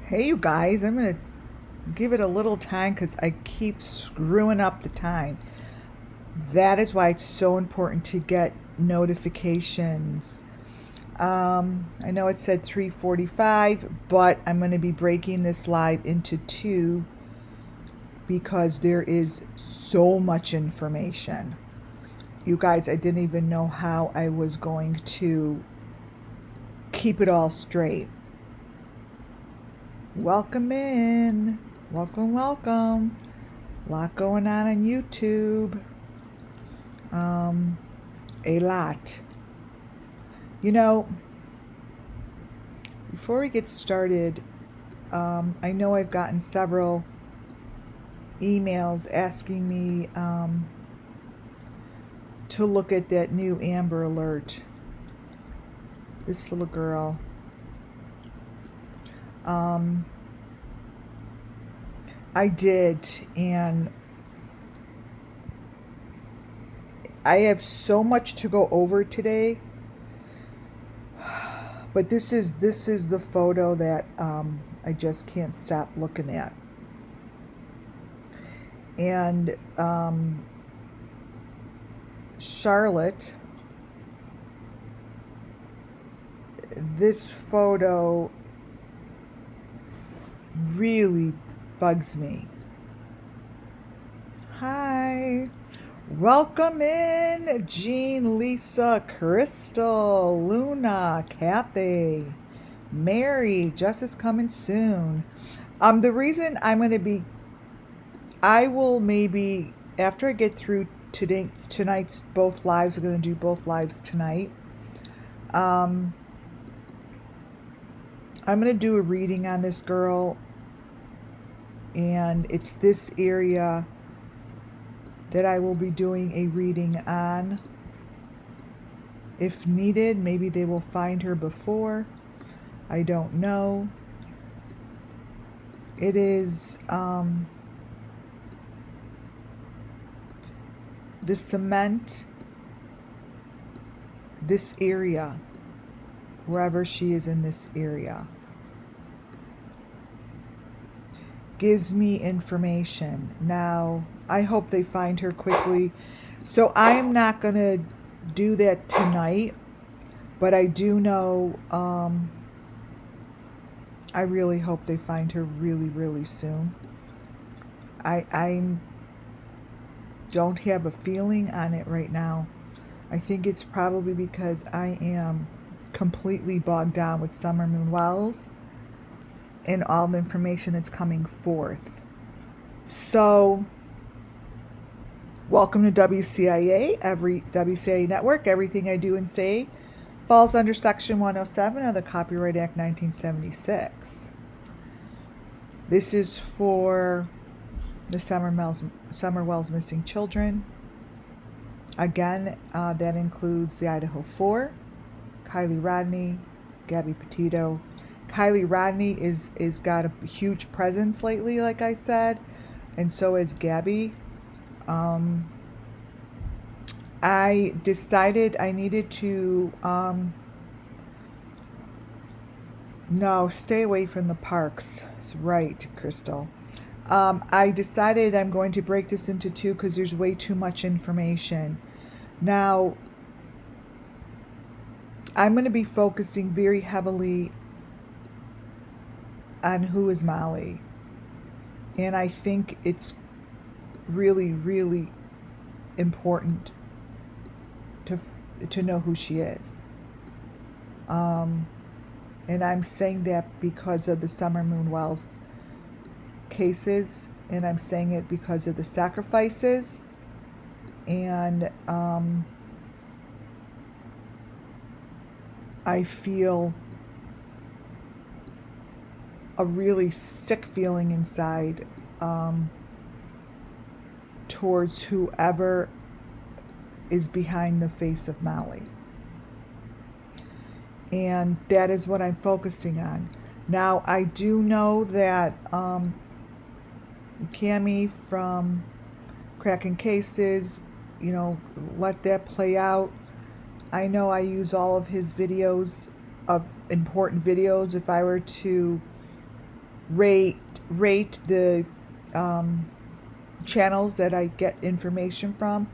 Hey, you guys, I'm going to give it a little time because I keep screwing up the time. That is why it's so important to get notifications. I know it said 3:45, but I'm going to be breaking this live into two because there is so much information. You guys, I didn't even know how I was going to keep it all straight. Welcome in. Welcome, welcome. A lot going on YouTube. A lot. You know, before we get started, I know I've gotten several emails asking me to look at that new Amber Alert. This little girl. I did, and I have so much to go over today. But this is the photo that I just can't stop looking at. And Charlotte, this photo really bugs me. Hi. Welcome in, Jean, Lisa, Crystal, Luna, Kathy, Mary. Jess is coming soon. The reason I will maybe, after I get through tonight's both lives, I'm going to do both lives tonight. I'm going to do a reading on this girl, and it's this area that I will be doing a reading on. If needed, maybe they will find her before. I don't know. It is the cement, this area, wherever she is in this area, gives me information. Now, I hope they find her quickly. So I am not going to do that tonight, but I do know I really hope they find her really, really soon. I don't have a feeling on it right now. I think it's probably because I am completely bogged down with Summer Moon Wells and all the information that's coming forth. So, welcome to WCIA, WCIA Network. Everything I do and say falls under Section 107 of the Copyright Act 1976. This is for the Summer Wells missing children. Again, that includes the Idaho 4, Kylie Rodney, Gabby Petito. Kylie Rodney is got a huge presence lately, like I said, and so is Gabby. I decided I needed to no, stay away from the parks. It's right, Crystal. I decided I'm going to break this into two because there's way too much information. Now, I'm going to be focusing very heavily on who is Molly. And I think it's really, really important to know who she is. And I'm saying that because of the Summer Moon Wells cases, and I'm saying it because of the sacrifices, and I feel a really sick feeling inside towards whoever is behind the face of Molly. And that is what I'm focusing on. Now, I do know that Cammie from Cracking Cases, let that play out. I know I use all of his videos, of important videos. If I were to rate the channels that I get information from.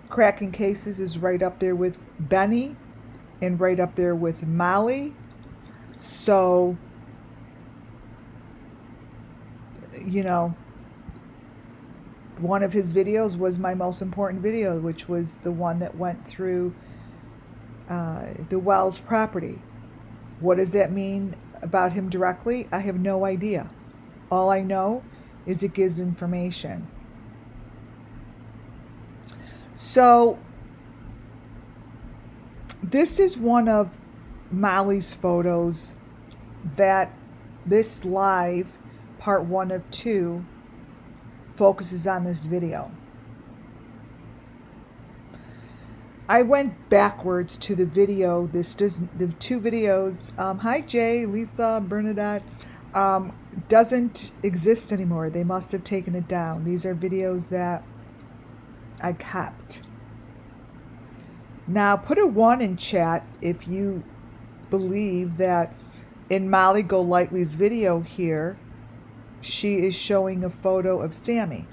Cracking Cases is right up there with Benny and right up there with Molly. So, you know, one of his videos was my most important video, which was the one that went through the Wells property. What does that mean about him directly? I have no idea. All I know is it gives information. So this is one of Molly's photos that this live, part 1 of 2, focuses on this video. I went backwards to the video. The 2 videos, hi Jay, Lisa, Bernadette, doesn't exist anymore. They must have taken it down. These are videos that I kept. Now put a 1 in chat if you believe that in Molly Golightly's video here, she is showing a photo of Sammy.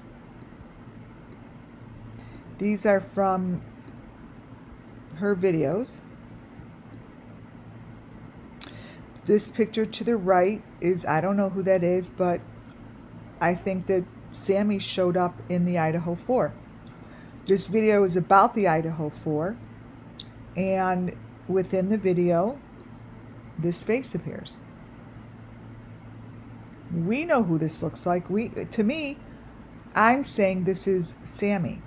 These are from her videos. This picture to the right is, I don't know who that is, but I think that Sammy showed up in the Idaho 4. This video is about the Idaho 4, and within the video, this face appears. We know who this looks like. To me, I'm saying this is Sammy.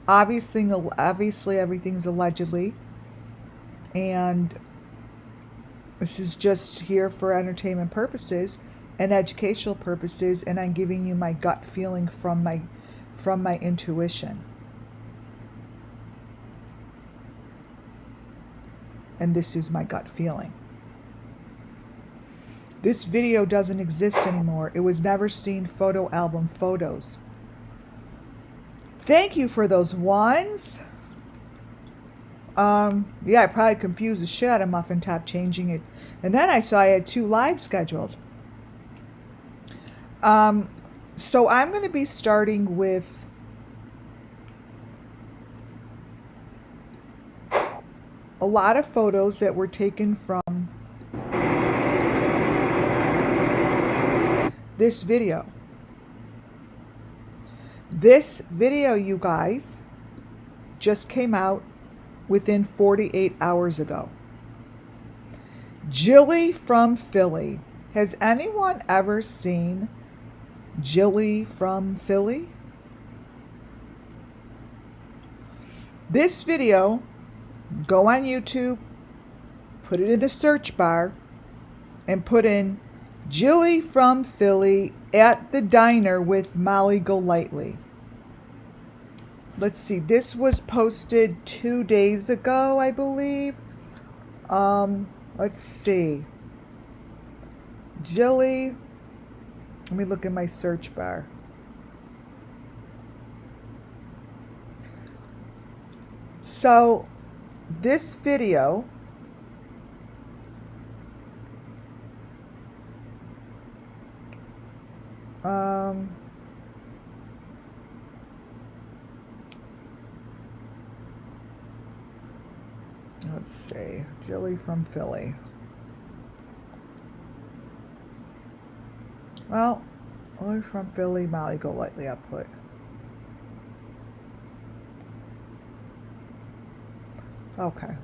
Obviously everything's allegedly, and this is just here for entertainment purposes and educational purposes, and I'm giving you my gut feeling from my intuition. And this is my gut feeling. This video doesn't exist anymore. It was never seen photo album photos. Thank you for those 1s. Yeah, I probably confused the shit out of Muffin Top changing it. And then I saw I had 2 live scheduled. So I'm going to be starting with a lot of photos that were taken from this video. This video, you guys, just came out within 48 hours ago. Jilly from Philly. Has anyone ever seen Jilly from Philly? This video, go on YouTube, put it in the search bar, and put in Jilly from Philly at the diner with Molly Golightly. Let's see, this was posted 2 days ago, I believe. Let's see. Jilly. Let me look in my search bar. So, this video let's see, Jilly from Philly. Well, only from Philly, Molly Golightly I put. Okay.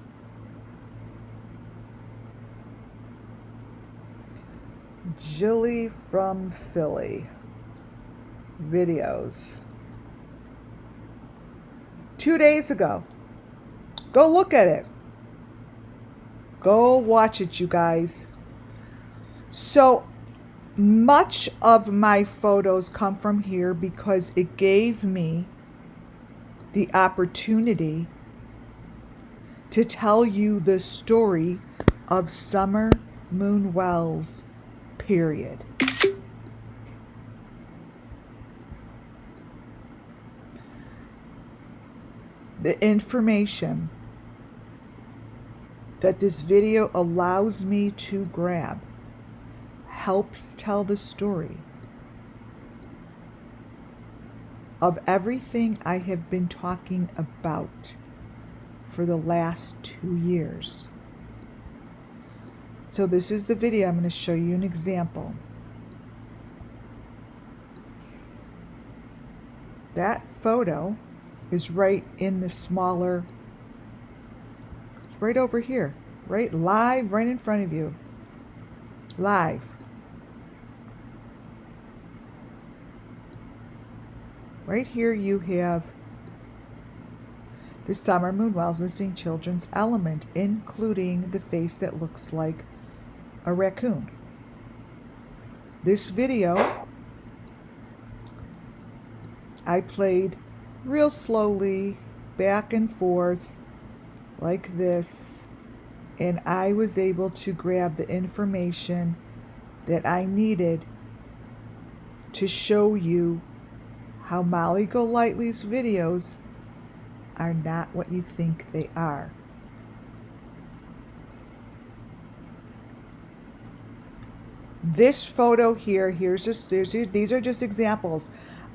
Jilly from Philly. Videos. 2 days ago. Go look at it. Go watch it, you guys. So much of my photos come from here because it gave me the opportunity to tell you the story of Summer Moon Wells, period. The information that this video allows me to grab helps tell the story of everything I have been talking about for the last 2 years. So this is the video. I'm going to show you an example. That photo is right in the smaller, right over here, right live, right in front of you. Live. Right here you have the Summer Moon Wells Missing Children's element, including the face that looks like a raccoon. This video I played real slowly, back and forth, like this, and I was able to grab the information that I needed to show you how Molly Golightly's videos are not what you think they are. This photo here, these are just examples.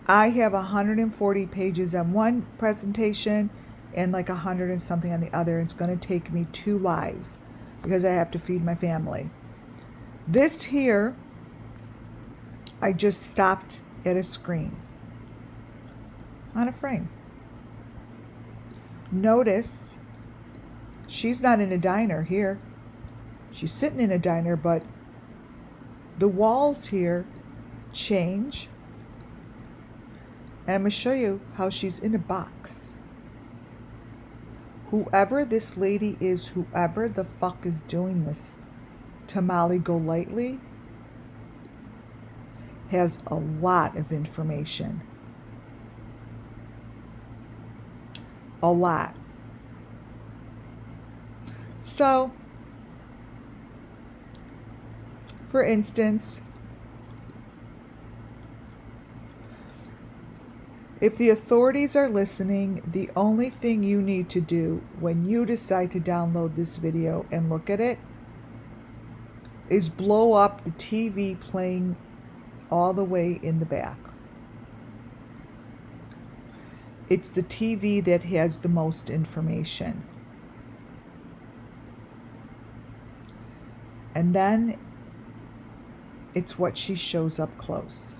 I have 140 pages on one presentation and like 100 and something on the other. It's going to take me 2 lives because I have to feed my family. This here, I just stopped at a screen on a frame. Notice she's not in a diner here. She's sitting in a diner, but the walls here change. And I'm going to show you how she's in a box. Whoever this lady is, whoever the fuck is doing this to Molly Golightly, has a lot of information. A lot. So, for instance, if the authorities are listening, the only thing you need to do when you decide to download this video and look at it is blow up the TV playing all the way in the back. It's the TV that has the most information. And then it's what she shows up close.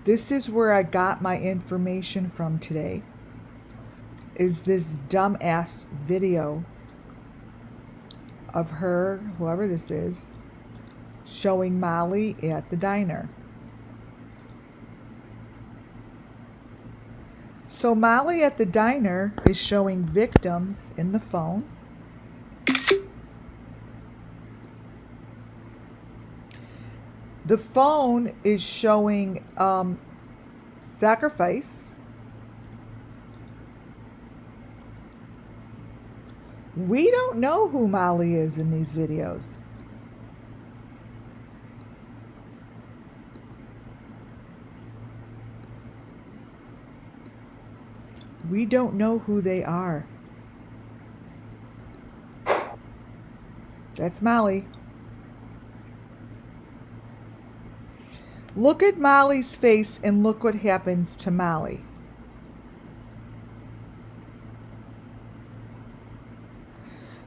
This is where I got my information from today, is this dumbass video of her, whoever this is, showing Molly at the diner. So Molly at the diner is showing victims in the phone. The phone is showing sacrifice. We don't know who Molly is in these videos. We don't know who they are. That's Molly. Look at Molly's face and look what happens to Molly.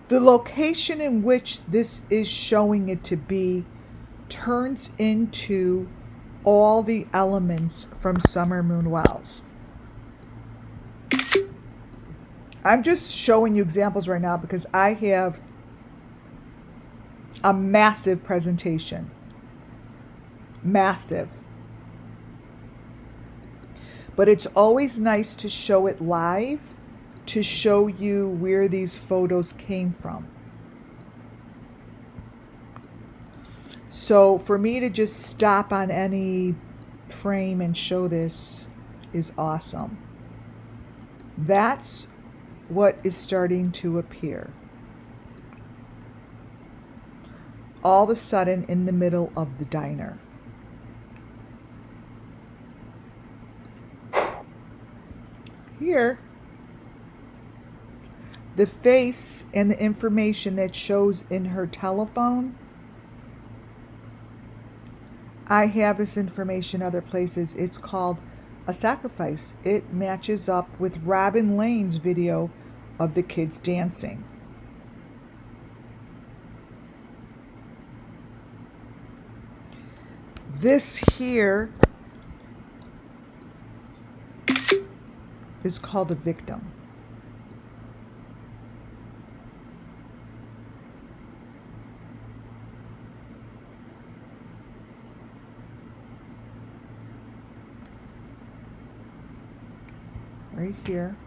The location in which this is showing it to be turns into all the elements from Summer Moon Wells. I'm just showing you examples right now because I have a massive presentation. Massive. But it's always nice to show it live to show you where these photos came from. So for me to just stop on any frame and show this is awesome. That's what is starting to appear. All of a sudden in the middle of the diner. Here, the face and the information that shows in her telephone I have this information other places. It's called A Sacrifice. It matches up with Robin Lane's video of the kids dancing. This here is called a victim. Right here.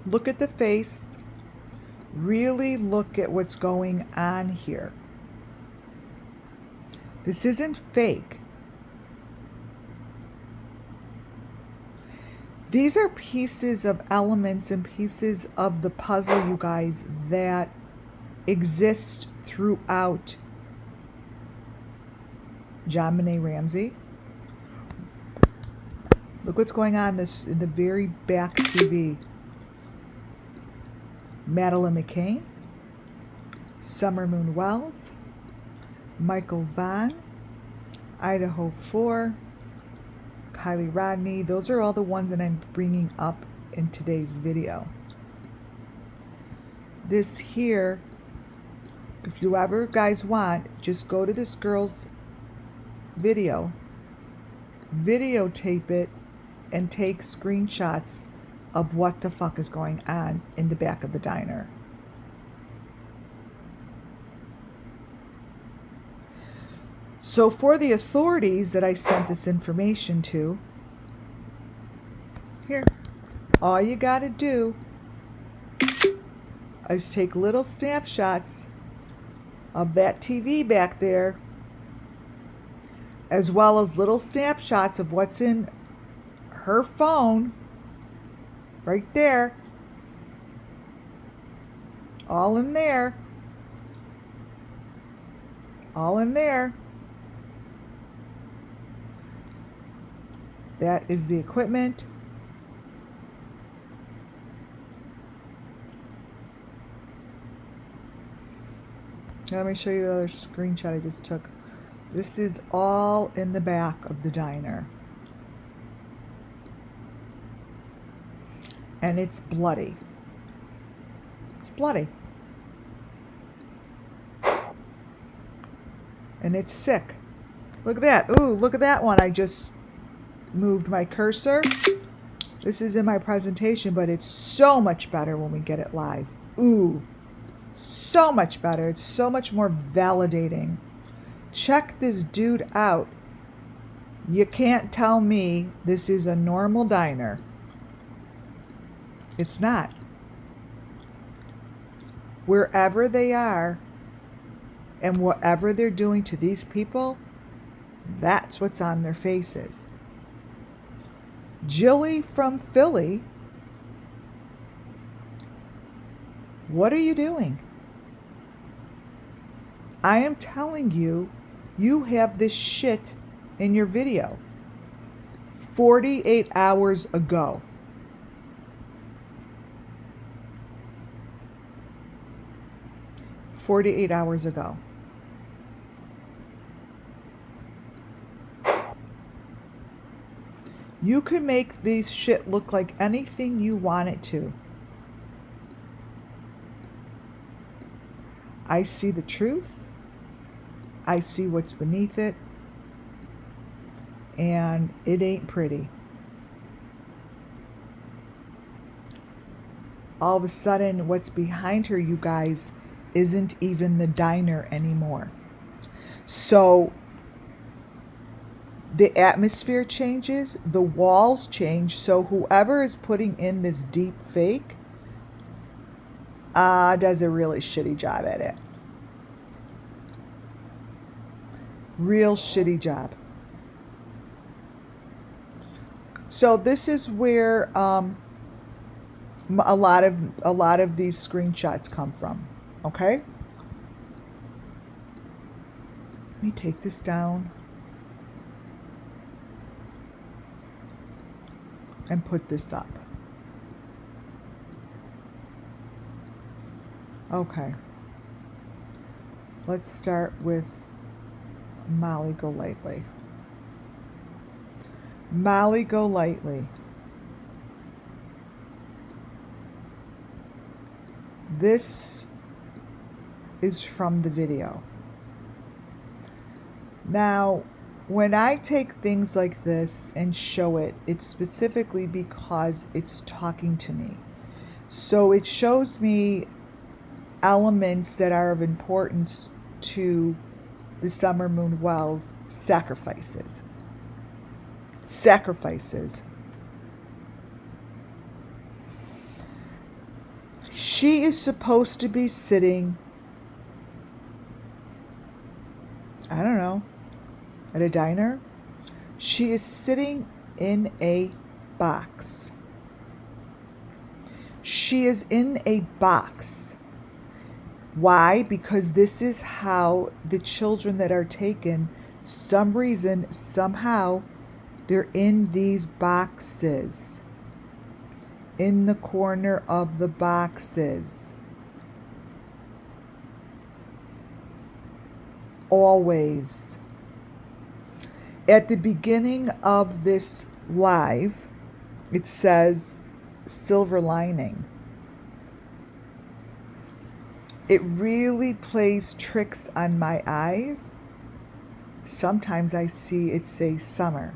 Look at the face. Really look at what's going on here. This isn't fake. These are pieces of elements and pieces of the puzzle, you guys, that exist throughout JonBenet Ramsey. Look what's going on this in the very back TV. Madeline McCain, Summer Moon Wells, Michael Vaughn, Idaho 4, Kylie Rodney. Those are all the ones that I'm bringing up in today's video. This here, if you ever guys want, just go to this girl's video, videotape it, and take screenshots of what the fuck is going on in the back of the diner. So for the authorities that I sent this information to, here, all you gotta do is take little snapshots of that TV back there, as well as little snapshots of what's in her phone right there, all in there, all in there. That is the equipment. Let me show you the other screenshot I just took. This is all in the back of the diner. And it's bloody. It's bloody. And it's sick. Look at that. Ooh, look at that one. I just moved my cursor. This is in my presentation, but it's so much better when we get it live. Ooh, so much better. It's so much more validating. Check this dude out. You can't tell me this is a normal diner. It's not. Wherever they are and whatever they're doing to these people, that's what's on their faces. Jilly from Philly, what are you doing? I am telling you, you have this shit in your video 48 hours ago. "48 hours ago. You could make these shit look like anything you want it to. I see the truth. I see what's beneath it. And it ain't pretty. All of a sudden, what's behind her, you guys, isn't even the diner anymore. So the atmosphere changes, the walls change, so whoever is putting in this deep fake does a really shitty job at it. Real shitty job. So this is where a lot of these screenshots come from. Okay? Let me take this down and put this up. Okay. Let's start with Molly Golightly. Molly Golightly. This is from the video. Now, when I take things like this and show it, it's specifically because it's talking to me. So it shows me elements that are of importance to the Summer Moon Wells sacrifices. Sacrifices. She is supposed to be sitting, I don't know, at a diner. She is sitting in a box. She is in a box. Why? Because this is how the children that are taken, some reason, somehow, they're in these boxes. In the corner of the boxes. Always. At the beginning of this live, it says silver lining. It really plays tricks on my eyes. Sometimes I see it say summer.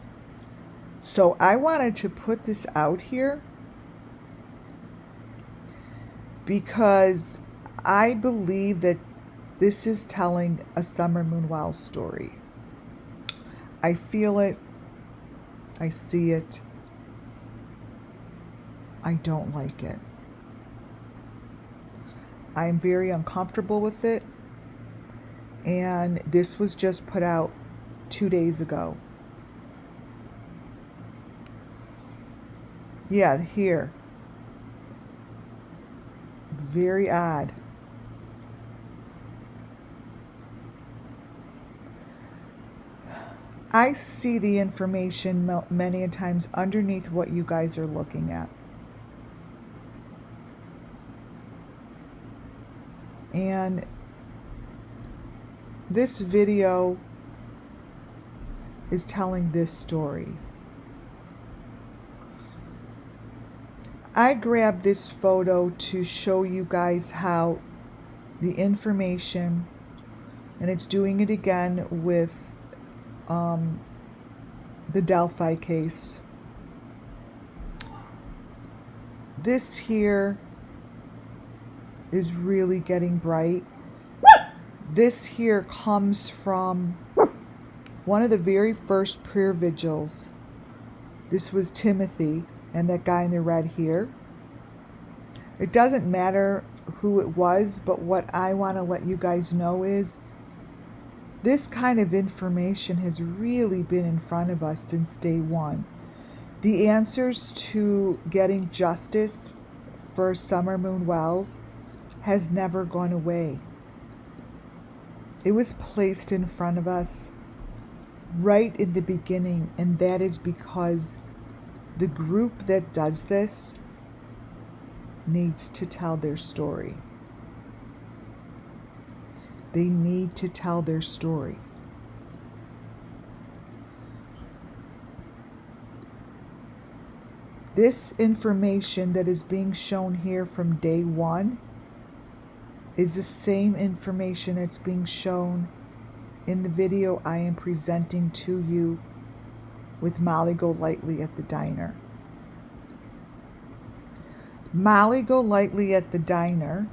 So I wanted to put this out here because I believe that this is telling a Summer Moon Wells story. I feel it. I see it. I don't like it. I'm very uncomfortable with it. And this was just put out 2 days ago. Yeah, here. Very odd. I see the information many times underneath what you guys are looking at. And this video is telling this story. I grabbed this photo to show you guys how the information, and it's doing it again with the Delphi case. This here is really getting bright. This here comes from one of the very first prayer vigils. This was Timothy and that guy in the red here. It doesn't matter who it was, but what I want to let you guys know is this kind of information has really been in front of us since day one. The answers to getting justice for Summer Moon Wells has never gone away. It was placed in front of us right in the beginning, and that is because the group that does this needs to tell their story. They need to tell their story. This information that is being shown here from day one is the same information that's being shown in the video I am presenting to you with Molly Golightly at the diner. Molly Golightly at the diner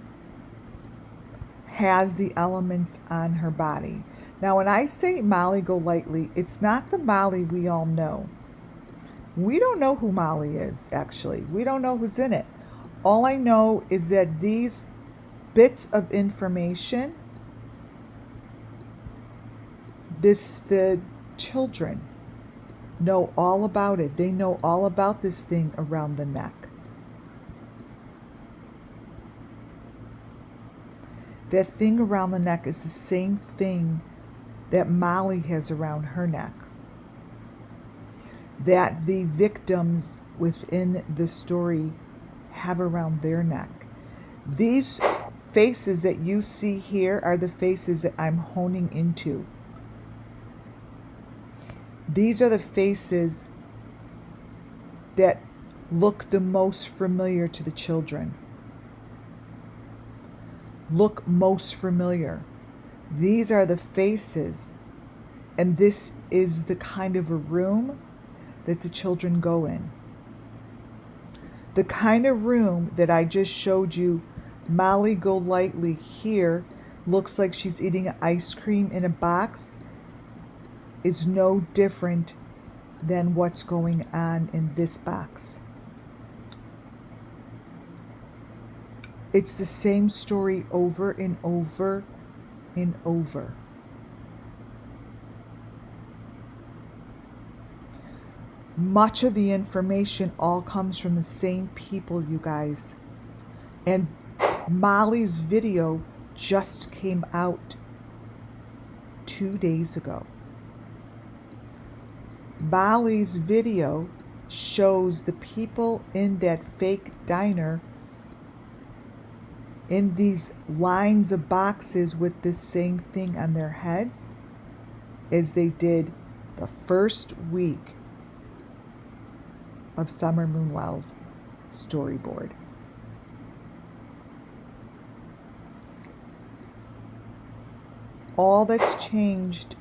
has the elements on her body. Now, when I say Molly Golightly, it's not the Molly we all know. We don't know who Molly is, actually. We don't know who's in it. All I know is that these bits of information, the children know all about it. They know all about this thing around the neck. That thing around the neck is the same thing that Molly has around her neck. That the victims within the story have around their neck. These faces that you see here are the faces that I'm honing into. These are the faces that look the most familiar to the children. Look most familiar. These are the faces, and this is the kind of a room that the children go in. The kind of room that I just showed you, Molly Golightly here, looks like she's eating ice cream in a box, is no different than what's going on in this box. It's the same story over and over and over. Much of the information all comes from the same people, you guys. And Molly's video just came out 2 days ago. Molly's video shows the people in that fake diner in these lines of boxes with this same thing on their heads as they did the first week of Summer Moonwell's storyboard. All that's changed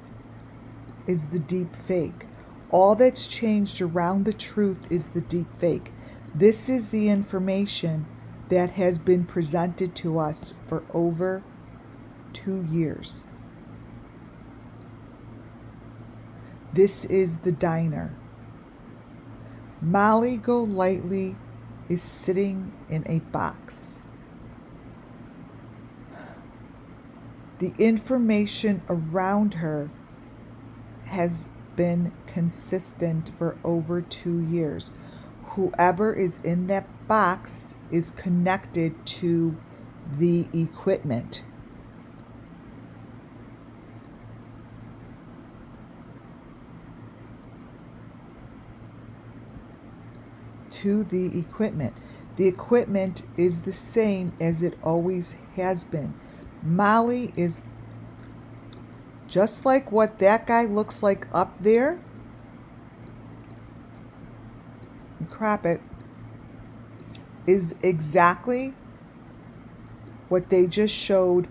is the deep fake. All that's changed around the truth is the deep fake. This is the information that has been presented to us for over 2 years. This is the diner. Molly Golightly is sitting in a box. The information around her has been consistent for over 2 years. Whoever is in that box is connected to the equipment. To the equipment. The equipment is the same as it always has been. Molly is just like what that guy looks like up there. Crap it. Is exactly what they just showed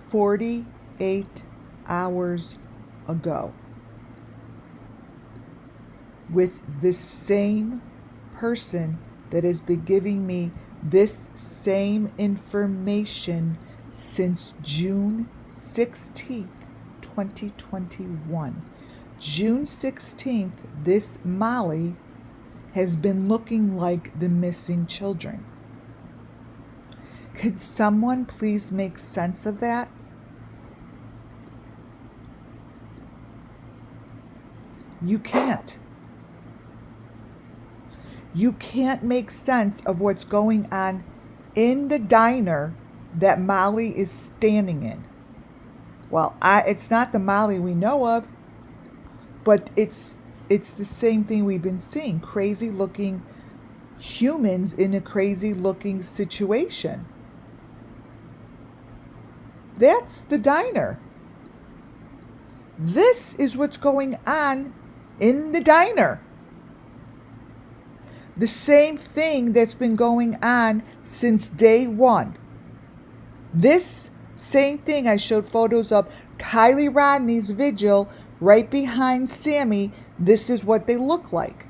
48 hours ago. With this same person that has been giving me this same information since June 16th, 2021. June 16th, this Molly has been looking like the missing children. Could someone please make sense of that? You can't. You can't make sense of what's going on in the diner that Molly is standing in. Well, it's not the Molly we know of, but it's the same thing we've been seeing. Crazy looking humans in a crazy looking situation. That's the diner. This is what's going on in the diner. The same thing that's been going on since day one. This same thing I showed photos of Kylie Rodney's vigil right behind Sammy. This is what they look like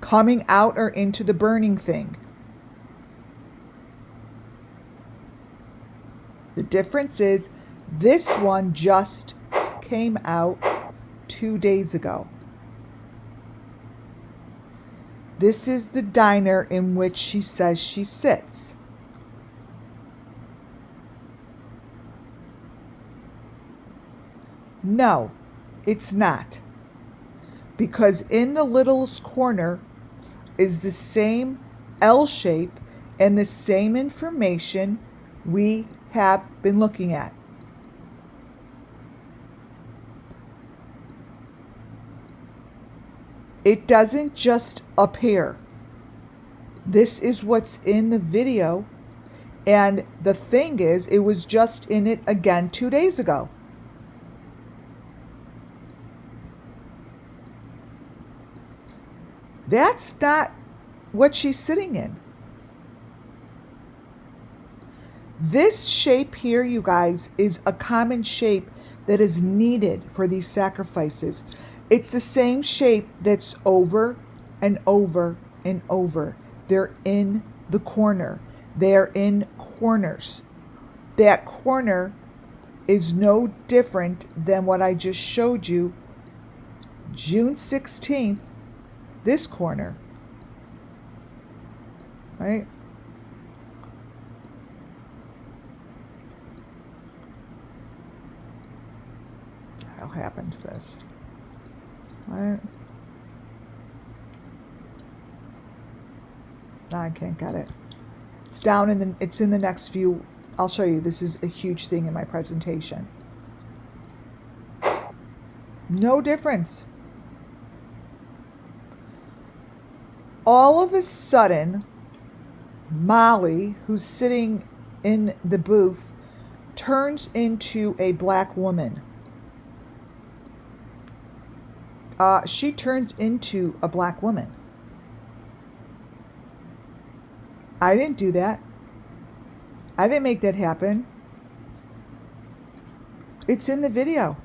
coming out or into the burning thing. The difference is this one just came out 2 days ago. This is the diner in which she says she sits. No, it's not. Because in the littlest corner is the same L shape and the same information we have been looking at. It doesn't just appear. This is what's in the video, And the thing is, it was just in it again 2 days ago. That's not what she's sitting in. This shape here, you guys, is a common shape that is needed for these sacrifices. It's the same shape that's over and over and over. They're in the corner. They're in corners. That corner is no different than what I just showed you June 16th, this corner, right? What happened to this? Right? No, I can't get it. It's down in the, it's in the next view. I'll show you. This is a huge thing in my presentation. No difference. All of a sudden, Molly, who's sitting in the booth, turns into a black woman. She turns into a black woman. I didn't do that. I didn't make that happen. It's in the video.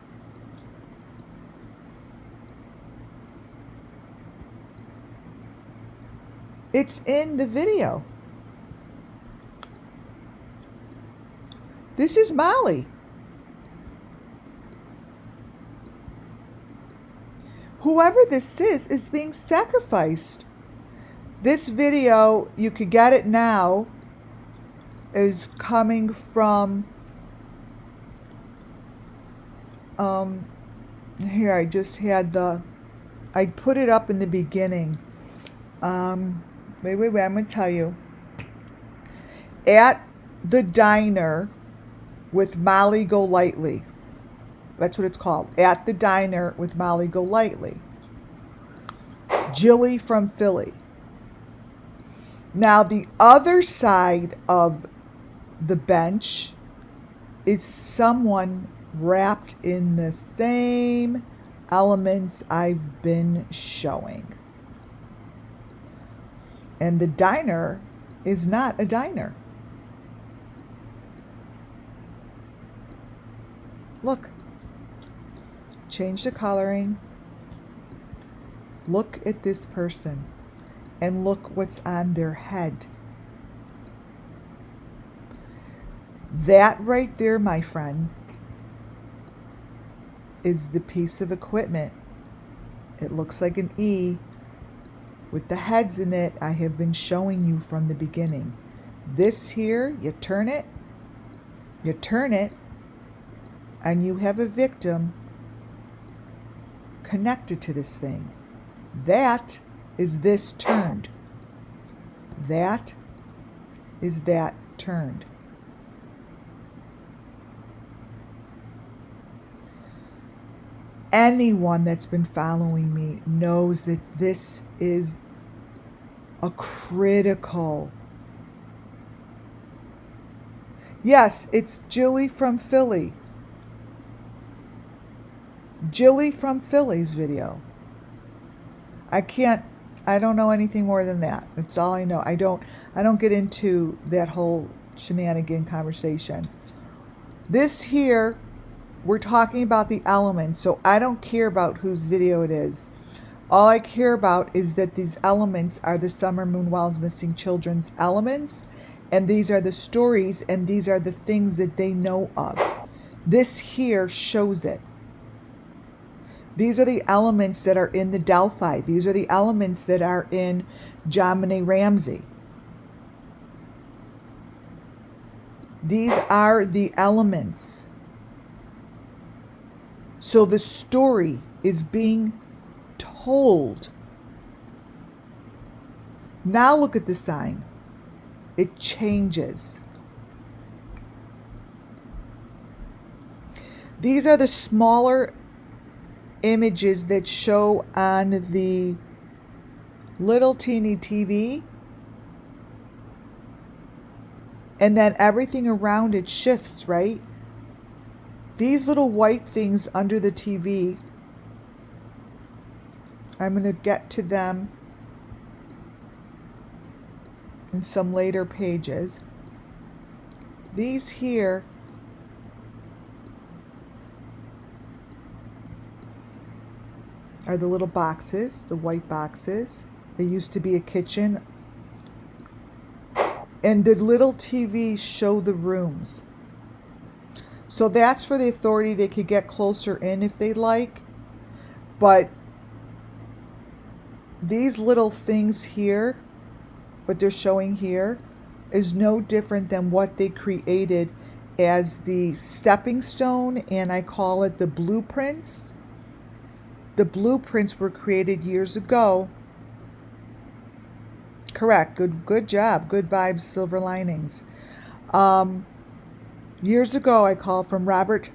It's in the video. This is Molly. Whoever this is being sacrificed. This video, you could get it now, is coming from, here, I just had I put it up in the beginning. Wait, I'm going to tell you. At the Diner with Molly Golightly. That's what it's called. At the Diner with Molly Golightly. Jilly from Philly. Now, the other side of the bench is someone wrapped in the same elements I've been showing. And the diner is not a diner. Look. Change the coloring. Look at this person. And look what's on their head. That right there, my friends, is the piece of equipment. It looks like an E with the heads in it I have been showing you from the beginning. This here, you turn it, and you have a victim connected to this thing. That is this turned. That is that turned. Anyone that's been following me knows that this is a critical. Yes, it's Jilly from Philly. Jilly from Philly's video. I don't know anything more than that. That's all I know. I don't get into that whole shenanigan conversation. This here, we're talking about the elements, so I don't care about whose video it is. All I care about is that these elements are the Summer Moon Wells Missing Children's elements, and these are the stories, and these are the things that they know of. This here shows it. These are the elements that are in the Delphi. These are the elements that are in JonBenet Ramsey. These are the elements. So the story is being told. Now look at the sign. It changes. These are the smaller images that show on the little teeny TV. and then everything around it shifts, right? These little white things under the TV, I'm going to get to them in some later pages. These here are the little boxes, the white boxes. They used to be a kitchen. And the little TVs show the rooms. So that's for the authority. They could get closer in if they like. But these little things here, what they're showing here, is no different than what they created as the stepping stone, and I call it the blueprints. The blueprints were created years ago. Correct. Good job. Good vibes, silver linings. Years ago, I call from Robert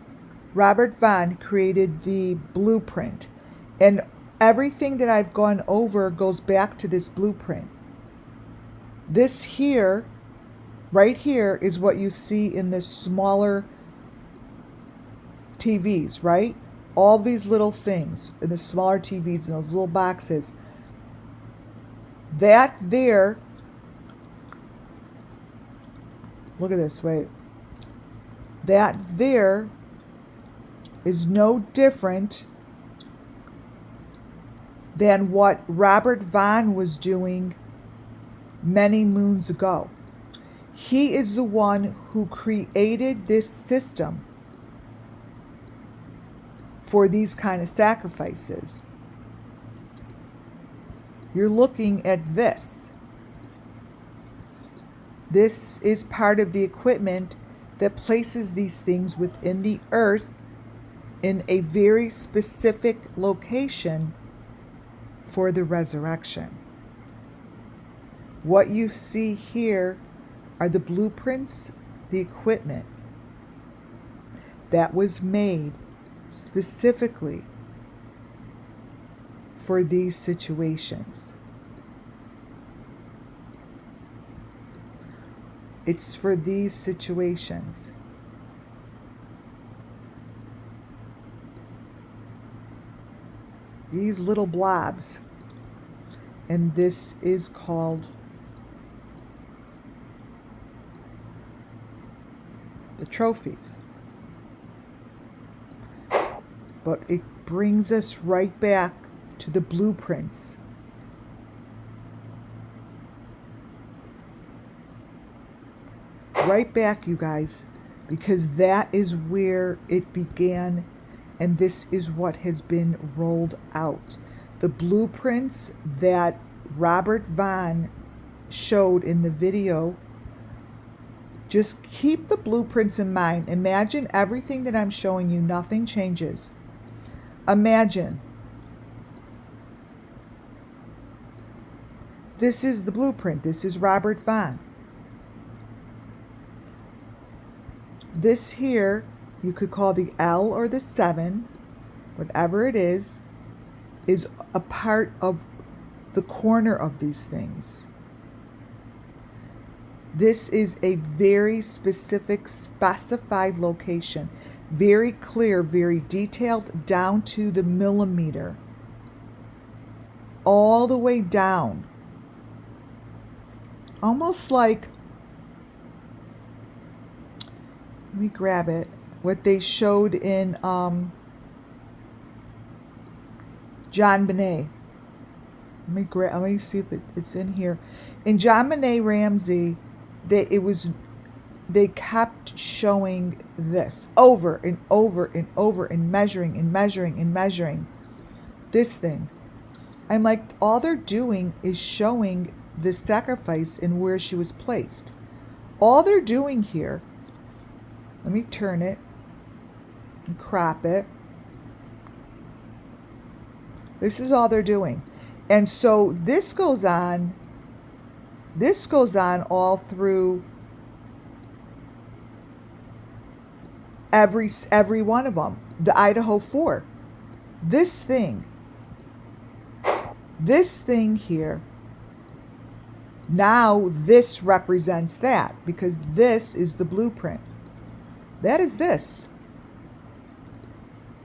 Vaughn created the blueprint. And everything that I've gone over goes back to this blueprint. This here, right here, is what you see in the smaller TVs, right? All these little things in the smaller TVs and those little boxes. That there, look at this, wait. That there is no different than what Robert Vaughn was doing many moons ago. He is the one who created this system for these kind of sacrifices. You're looking at this. This is part of the equipment that places these things within the earth in a very specific location for the resurrection. What you see here are the blueprints, the equipment that was made specifically for these situations. It's for these situations. These little blobs. And this is called the trophies. But it brings us right back to the blueprints. Right back, you guys, because that is where it began, and this is what has been rolled out. The blueprints that Robert Vaughn showed in the video, just keep the blueprints in mind. Imagine everything that I'm showing you, nothing changes. Imagine this is the blueprint. This is Robert Vaughn. This here, you could call the L or the 7, whatever it is a part of the corner of these things. This is a very specific, specified location. Very clear, very detailed, down to the millimeter. All the way down. Almost like, let me grab it, what they showed in John Bonet. Let me see if it's in here. In John Bonet Ramsey, they kept showing this over and over and over and measuring this thing. I'm like, all they're doing is showing the sacrifice and where she was placed. All they're doing here, let me turn it and crop it. This is all they're doing. And so this goes on all through every one of them. The Idaho 4. This thing here Now this represents that, because this is the blueprint. That is this.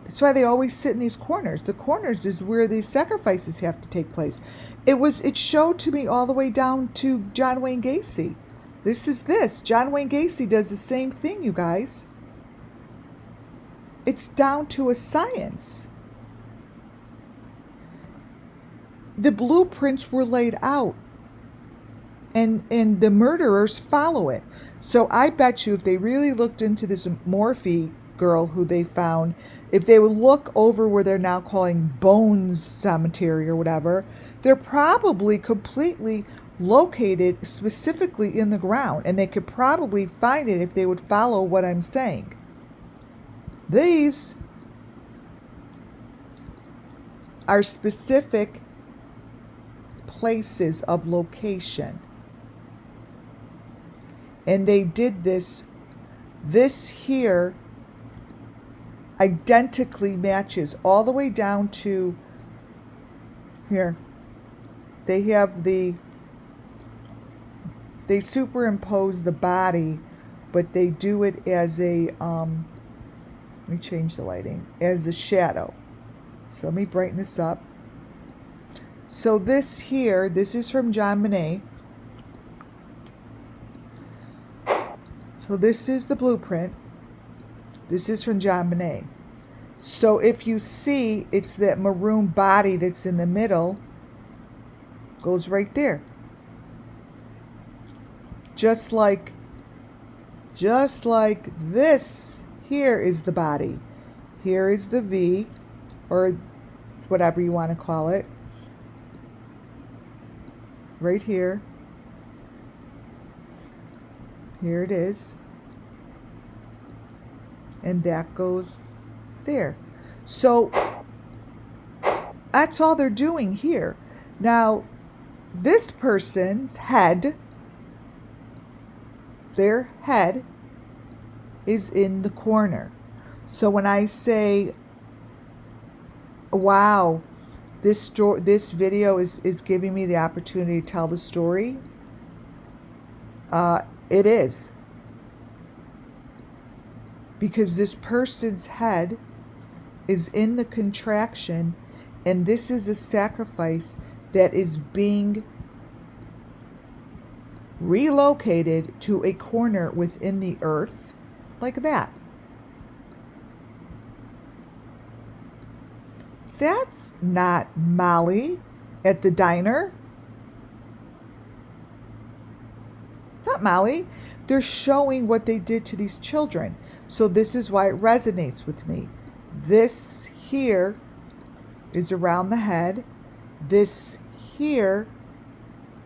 That's why they always sit in these corners. The corners is where these sacrifices have to take place. It showed to me all the way down to John Wayne Gacy. This is this. John Wayne Gacy does the same thing, you guys. It's down to a science. The blueprints were laid out, and the murderers follow it. So I bet you if they really looked into this Morphe girl who they found, if they would look over where they're now calling Bones Cemetery or whatever, they're probably completely located specifically in the ground, and they could probably find it if they would follow what I'm saying. These are specific places of location. And they did this here identically matches all the way down to here. They superimpose the body, but they do it as a, let me change the lighting, as a shadow. So let me brighten this up. So this here, this is from John Monet. So this is the blueprint. This is from John Monet. So if you see, it's that maroon body that's in the middle, goes right there. Just like this here is the body. Here is the V, or whatever you want to call it. Right here. Here it is. And that goes there. So that's all they're doing here. Now, this person's head, their head is in the corner. So when I say, wow, this video is giving me the opportunity to tell the story, it is. Because this person's head is in the contraction, and this is a sacrifice that is being relocated to a corner within the earth, like that. That's not Molly at the diner. It's not Molly. They're showing what they did to these children. So this is why it resonates with me. This here is around the head. This here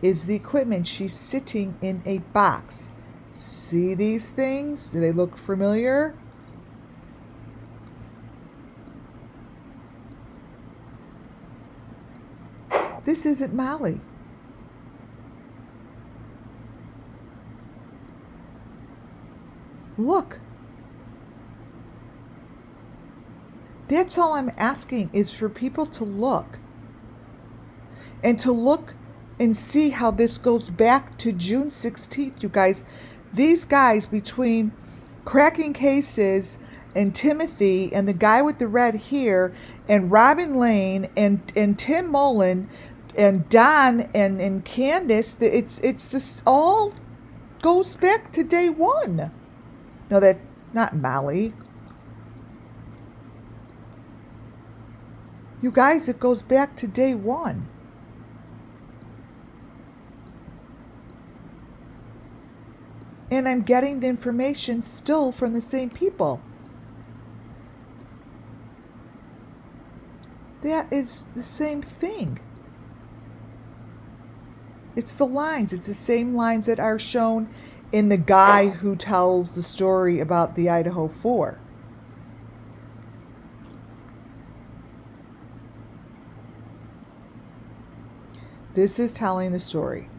is the equipment. She's sitting in a box. See these things? Do they look familiar? This isn't Molly. Look. That's all I'm asking, is for people to look. And to look and see how this goes back to June 16th, you guys. These guys, between cracking cases and Timothy and the guy with the red hair and Robin Lane and Tim Mullen and Don and Candace, it's this all goes back to day one. No, that's not Molly. You guys, it goes back to day one. And I'm getting the information still from the same people. That is the same thing. It's the lines. It's the same lines that are shown in the guy who tells the story about the Idaho 4. This is telling the story.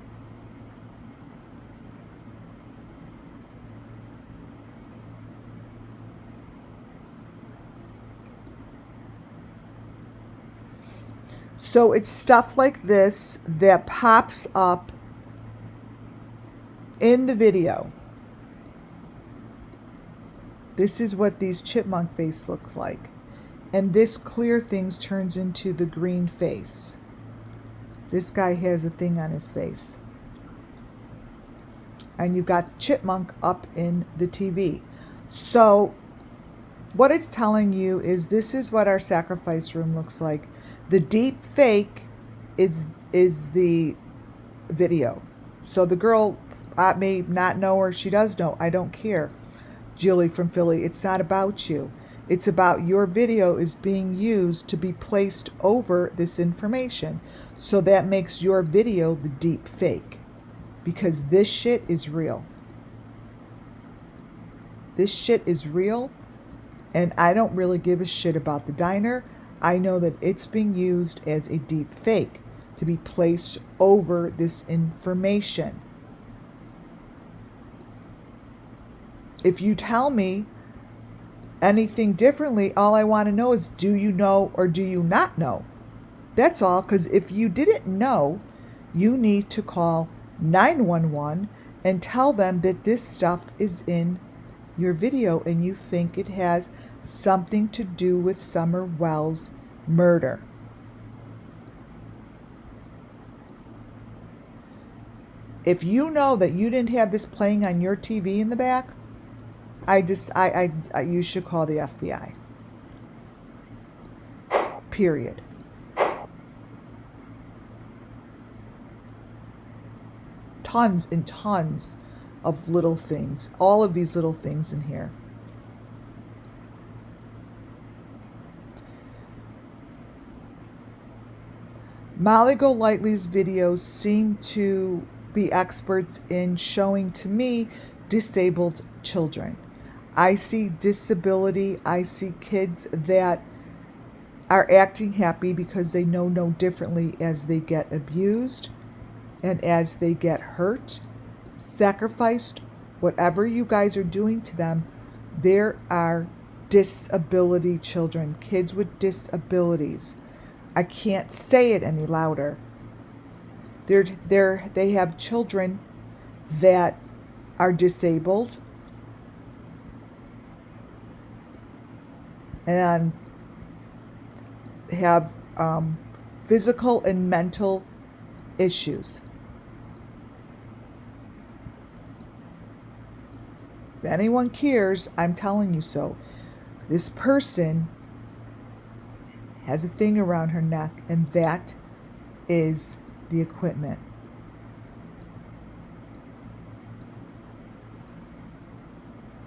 So it's stuff like this that pops up In the video, this is what these chipmunk face look like. And this clear thing turns into the green face. This guy has a thing on his face. And you've got the chipmunk up in the TV. So what it's telling you is this is what our sacrifice room looks like. The deep fake is the video. So the girl may not know, or she does know. I don't care. Julie from Philly, it's not about you. It's about your video is being used to be placed over this information. So that makes your video the deep fake. Because this shit is real. This shit is real. And I don't really give a shit about the diner. I know that it's being used as a deep fake to be placed over this information. If you tell me anything differently, all I want to know is, do you know or do you not know? That's all, because if you didn't know, you need to call 911 and tell them that this stuff is in your video and you think it has something to do with Summer Wells' murder. If you know that you didn't have this playing on your TV in the back, you should call the FBI. Period. Tons and tons of little things. All of these little things in here. Molly Golightly's videos seem to be experts in showing to me disabled children. I see disability. I see kids that are acting happy because they know no differently as they get abused and as they get hurt, sacrificed, whatever you guys are doing to them. There are disability children, kids with disabilities. I can't say it any louder. They have children that are disabled and have physical and mental issues. If anyone cares, I'm telling you so. This person has a thing around her neck, and that is the equipment.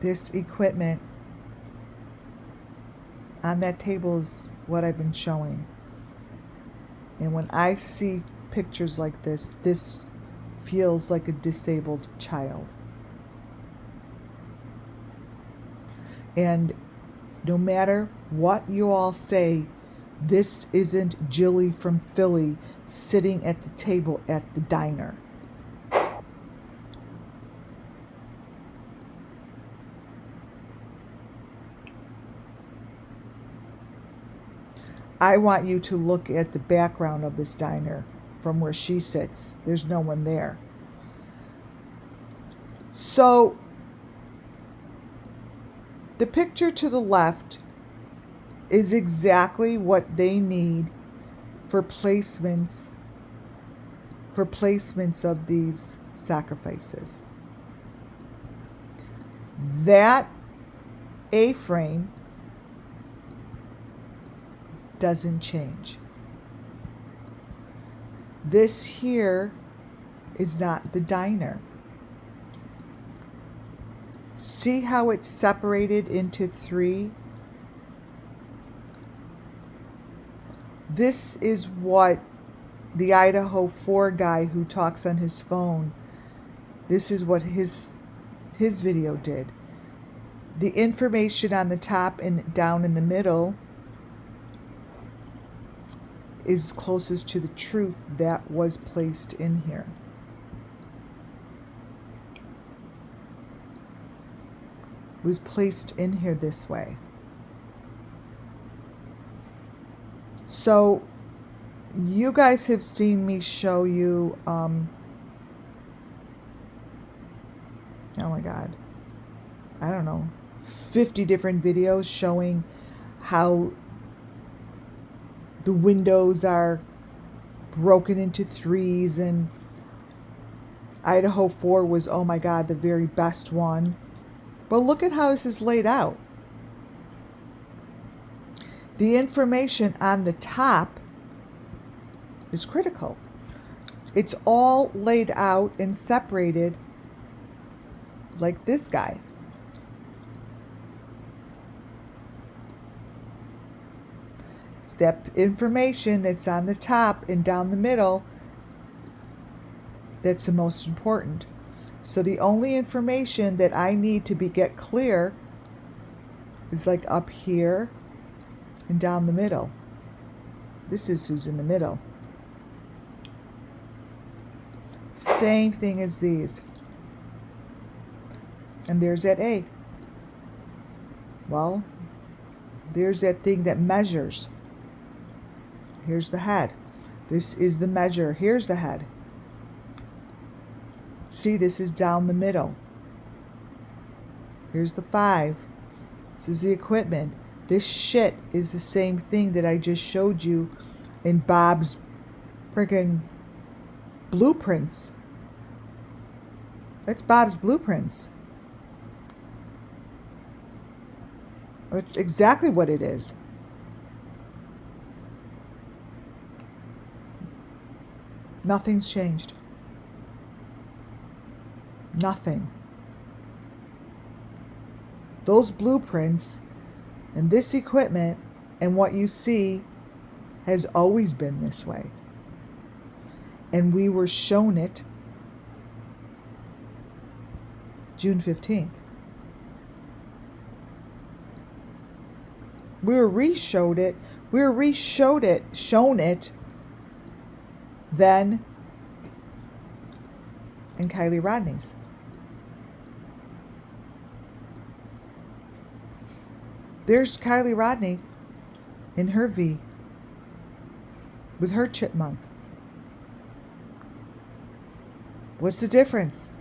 This equipment on that table is what I've been showing. And when I see pictures like this, this feels like a disabled child. And no matter what you all say, this isn't Jilly from Philly sitting at the table at the diner. I want you to look at the background of this diner from where she sits. There's no one there. So the picture to the left is exactly what they need for placements of these sacrifices. That A-frame doesn't change. This here is not the diner. See how it's separated into three? This is what the Idaho 4 guy who talks on his phone, this is what his video did. The information on the top and down in the middle is closest to the truth that was placed in here. Was placed in here this way. So you guys have seen me show you oh my God, I don't know, 50 different videos showing how the windows are broken into threes, and Idaho 4 was, oh my God, the very best one. But look at how this is laid out. The information on the top is critical. It's all laid out and separated like this guy. It's that information that's on the top and down the middle that's the most important. So the only information that I need to get clear is like up here and down the middle. This is who's in the middle. Same thing as these. And there's that A. Well, there's that thing that measures. Here's the head. This is the measure. Here's the head. See, this is down the middle. Here's the 5. This is the equipment. This shit is the same thing that I just showed you in Bob's freaking blueprints. That's Bob's blueprints. It's exactly what it is. Nothing's changed. Nothing. Those blueprints and this equipment and what you see has always been this way. And we were shown it June 15th. We were shown it then in Kylie Rodney's. There's Kylie Rodney in her V with her chipmunk. What's the difference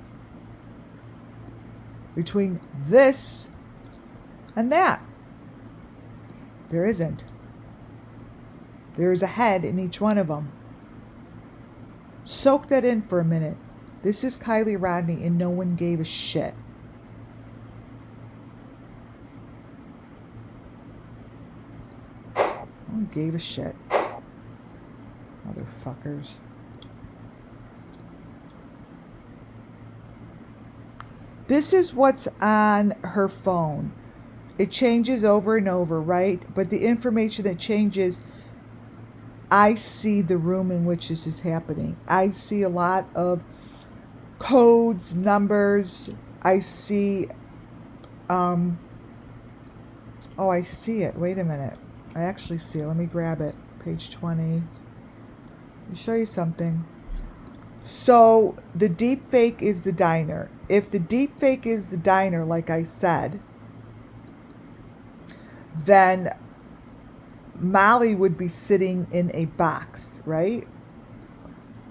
between this and that? There isn't. There is a head in each one of them. Soak that in for a minute. This is Kylie Rodney and no one gave a shit. No one gave a shit. Motherfuckers. This is what's on her phone. It changes over and over, right? But the information that changes, I see the room in which this is happening. I see a lot of codes, numbers. I see, oh, I see it. Wait a minute. I actually see it. Let me grab it. Page 20. Let me show you something. So the deep fake is the diner. If the deep fake is the diner, like I said, then Molly would be sitting in a box, right?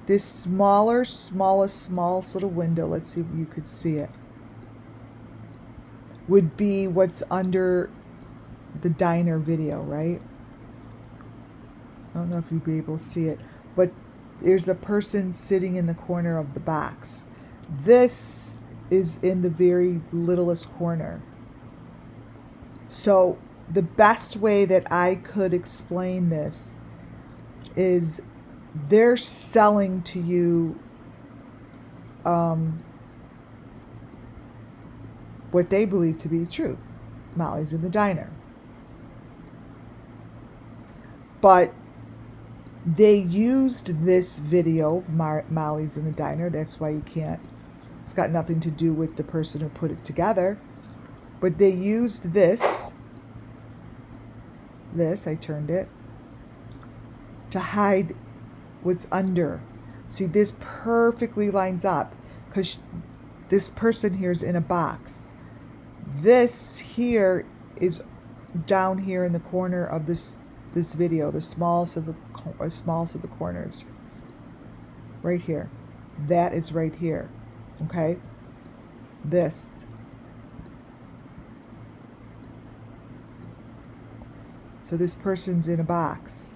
This smallest little window, let's see if you could see it, would be what's under the diner video, right? I don't know if you'd be able to see it, but there's a person sitting in the corner of the box. This is in the very littlest corner. So the best way that I could explain this is they're selling to you what they believe to be truth. Molly's in the diner. But they used this video of Molly's in the diner. That's why you can't. It's got nothing to do with the person who put it together. But they used this, I turned it, to hide what's under. See, this perfectly lines up because this person here is in a box. This here is down here in the corner of this video, the smallest of the corners. Right here. That is right here. Okay? this. So this person's in a box.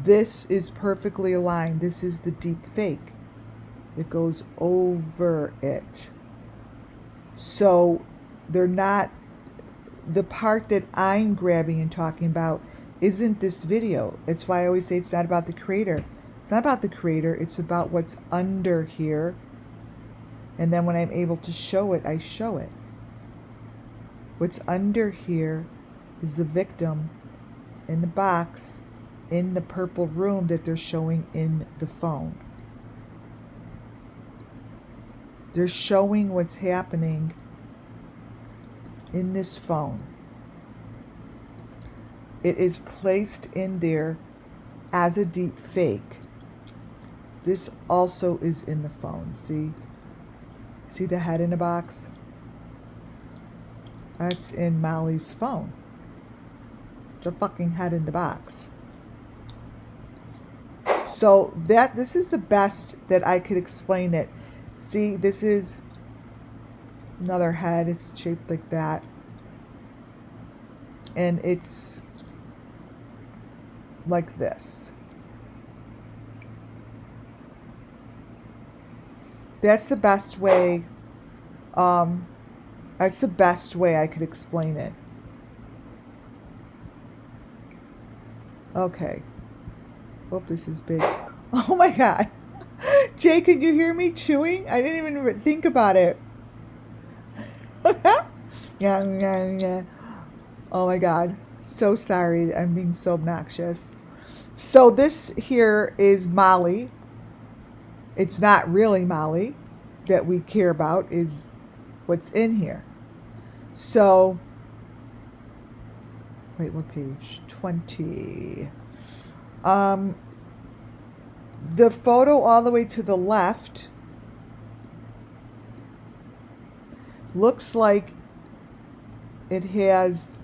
This is perfectly aligned. This is the deep fake. It goes over it. So they're not, the part that I'm grabbing and talking about isn't this video. It's why I always say it's not about the creator. It's not about the creator. It's about what's under here. And then when I'm able to show it, I show it. What's under here is the victim in the box in the purple room that they're showing in the phone. They're showing what's happening in this phone. It is placed in there as a deep fake. This also is in the phone. See the head in the box? That's in Molly's phone. It's a fucking head in the box. So this is the best that I could explain it. See, this is another head. It's shaped like that. And it's like this. That's the best way. That's the best way I could explain it. Okay. Oh, this is big. Oh my God. Jay, can you hear me chewing? I didn't even think about it. Yeah. Oh my God. So sorry. I'm being so obnoxious. So this here is Molly. It's not really Molly that we care about, is what's in here. So, wait, what page? 20. The photo all the way to the left looks like it has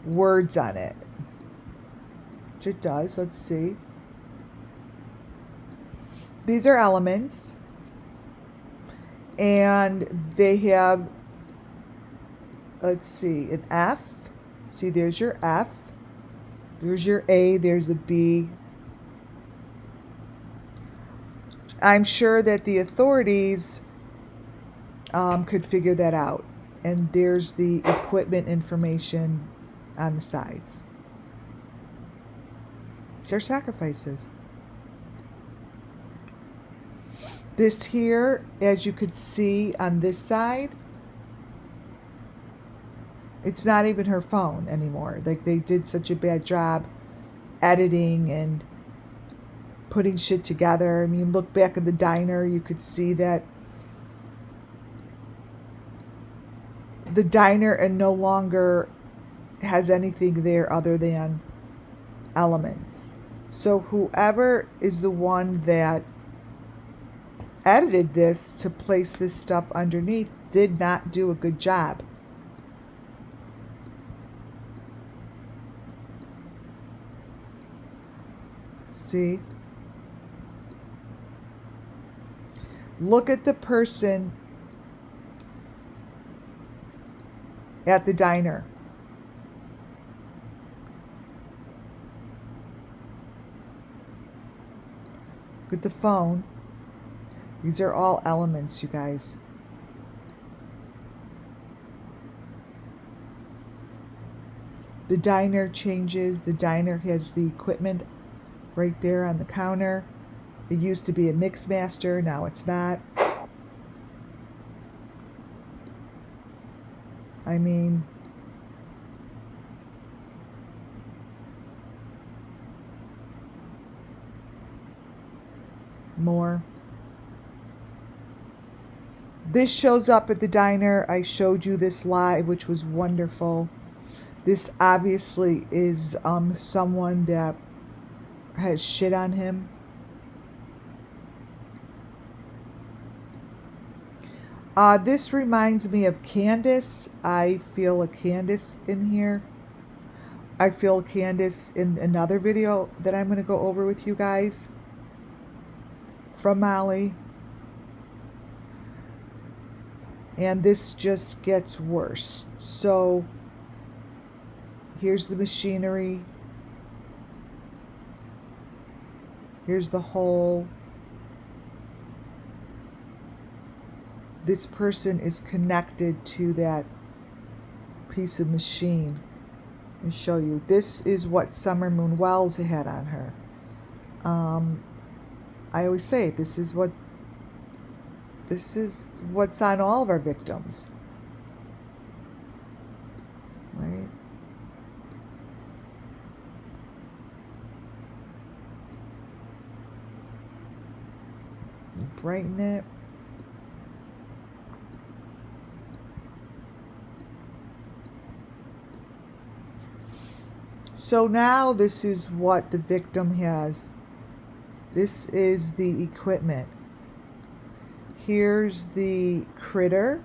words on it. Which it does. Let's see. These are elements. And they have, let's see, an F. See, there's your F. There's your A. There's a B. I'm sure that the authorities could figure that out. And there's the equipment information on the sides. These are sacrifices. This here, as you could see on this side, it's not even her phone anymore. Like, they did such a bad job editing and putting shit together. I mean, look back at the diner, you could see that the diner and no longer has anything there other than elements. So whoever is the one that edited this to place this stuff underneath did not do a good job. See? Look at the person at the diner. Look at the phone. These are all elements, you guys. The diner changes. The diner has the equipment right there on the counter. It used to be a mix master. Now it's not. I mean, more. This shows up at the diner. I showed you this live, which was wonderful. This obviously is someone that has shit on him. This reminds me of Candace. I feel a Candace in here. I feel Candace in another video that I'm going to go over with you guys from Molly. And this just gets worse. So here's the machinery. Here's the hole. This person is connected to that piece of machine. Let me show you. This is what Summer Moon Wells had on her. I always say this is what's on all of our victims. Right? Brighten it. So now this is what the victim has. This is the equipment. Here's the critter.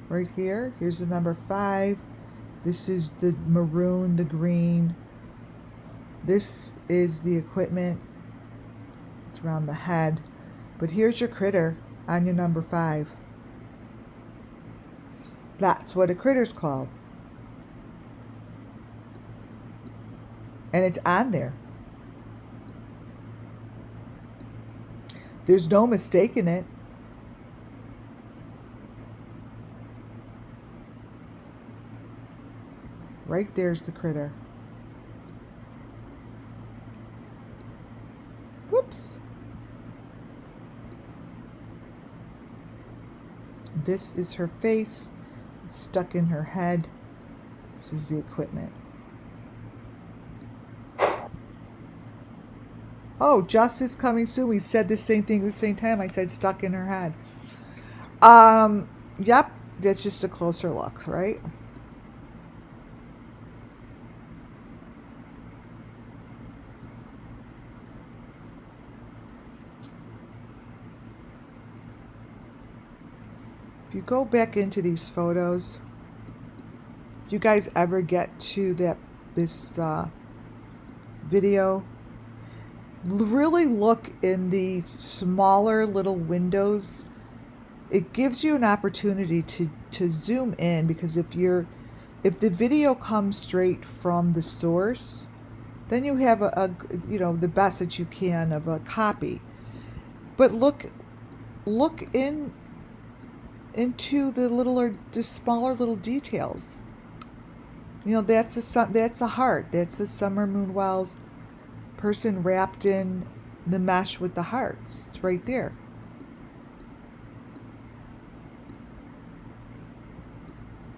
Right here. Here's the number 5. This is the maroon, the green. This is the equipment. It's around the head. But here's your critter on your number 5. That's what a critter's called. And it's on there. There's no mistaking it. Right there's the critter. Whoops. This is her face. It's stuck in her head. This is the equipment. Oh, justice coming soon. We said the same thing at the same time. I said stuck in her head. Yep, that's just a closer look, right? If you go back into these photos, if you guys ever get to this video, really look in the smaller little windows. It gives you an opportunity to zoom in, because if the video comes straight from the source, then you have the best that you can of a copy. But look into the smaller little details. That's a heart. That's a Summer Moon Wells person wrapped in the mesh with the hearts. It's right there.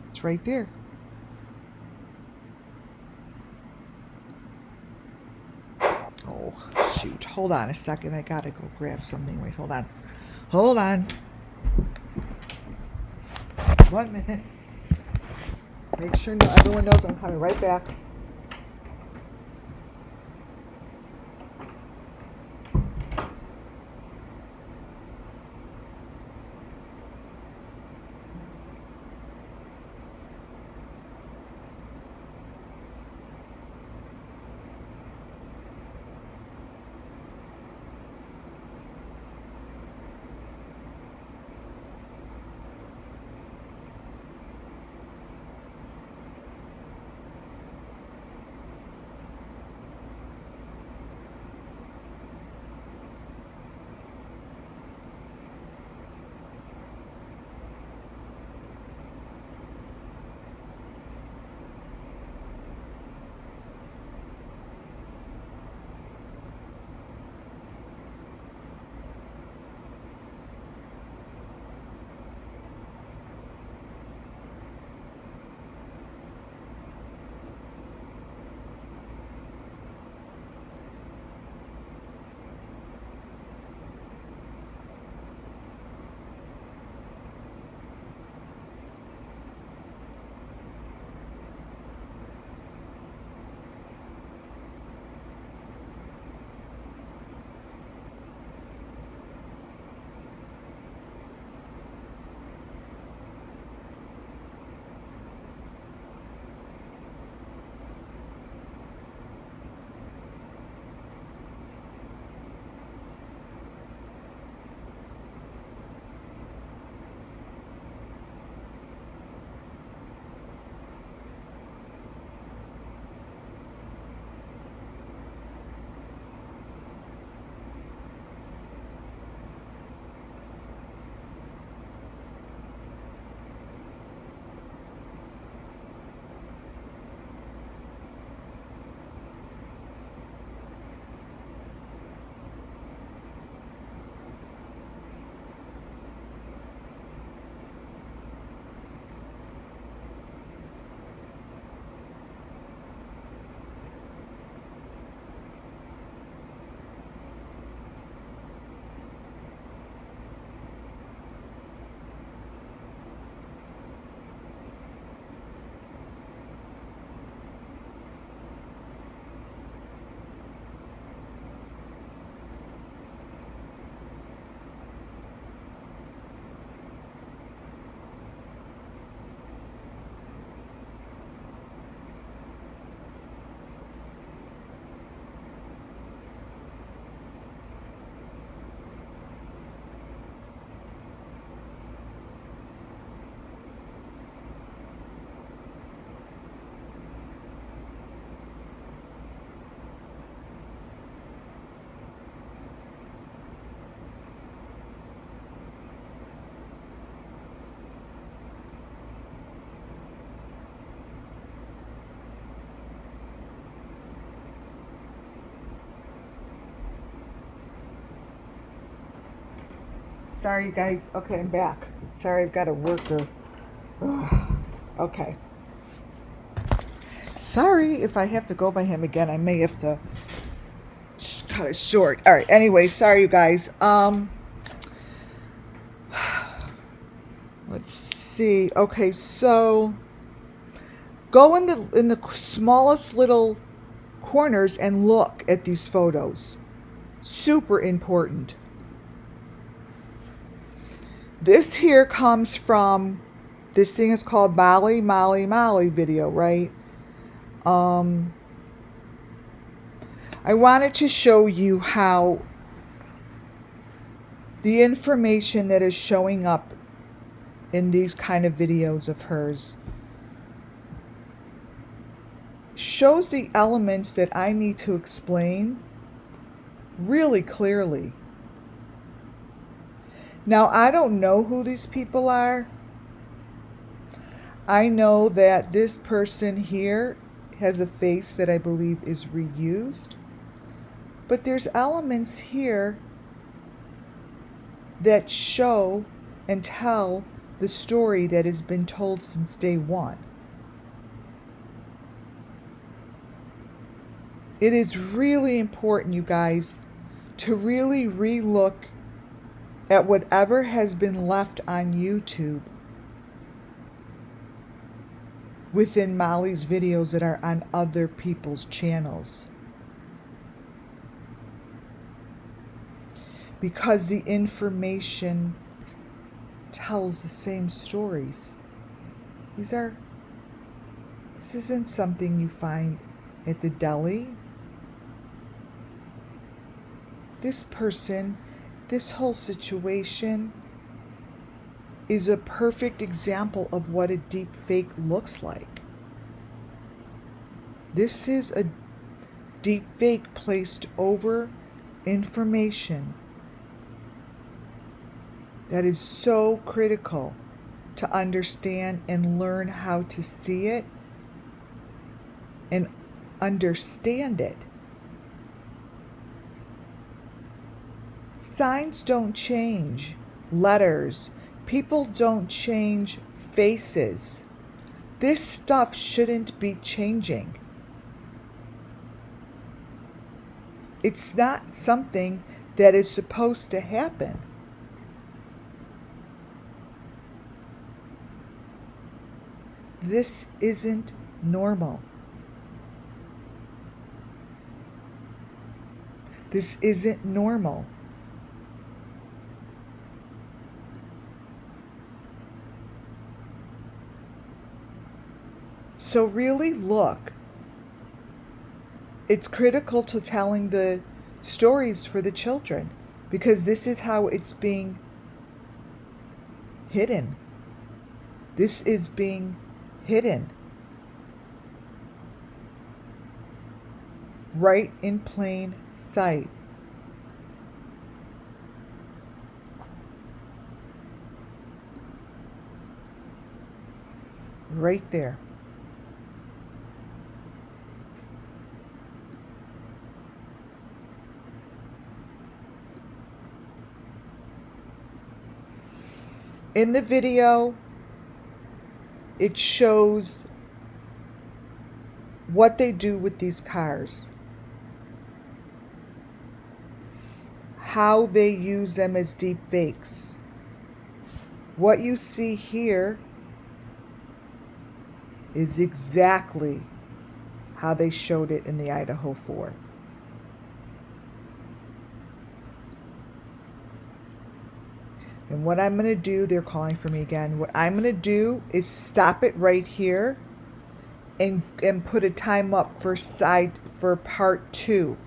It's right there. Oh, shoot. Hold on a second. I gotta go grab something. Wait, hold on. Hold on. 1 minute. Make sure everyone knows I'm coming right back. Sorry, you guys. Okay, I'm back. Sorry, I've got a worker. Ugh. Okay. Sorry if I have to go by him again. I may have to cut it short. All right. Anyway, sorry, you guys. Let's see. Okay, so go in the smallest little corners and look at these photos. Super important. This here comes from, this thing is called Molly video, right? I wanted to show you how the information that is showing up in these kind of videos of hers shows the elements that I need to explain really clearly. Now, I don't know who these people are. I know that this person here has a face that I believe is reused. But there's elements here that show and tell the story that has been told since day one. It is really important, you guys, to really re-look at whatever has been left on YouTube within Molly's videos that are on other people's channels. Because the information tells the same stories. This isn't something you find at the deli. This person, this whole situation is a perfect example of what a deep fake looks like. This is a deep fake placed over information that is so critical to understand and learn how to see it and understand it. Signs don't change. Letters. People don't change faces. This stuff shouldn't be changing. It's not something that is supposed to happen. This isn't normal. This isn't normal. So really look. It's critical to telling the stories for the children because this is how it's being hidden. This is being hidden. Right in plain sight. Right there. In the video, it shows what they do with these cars, how they use them as deep fakes. What you see here is exactly how they showed it in the Idaho 4. And what I'm going to do, they're calling for me again. What I'm going to do is stop it right here and put a time up for part 2.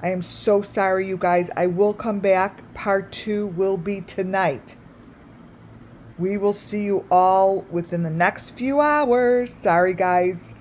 I am so sorry, you guys. I will come back. Part 2 will be tonight. We will see you all within the next few hours. Sorry, guys.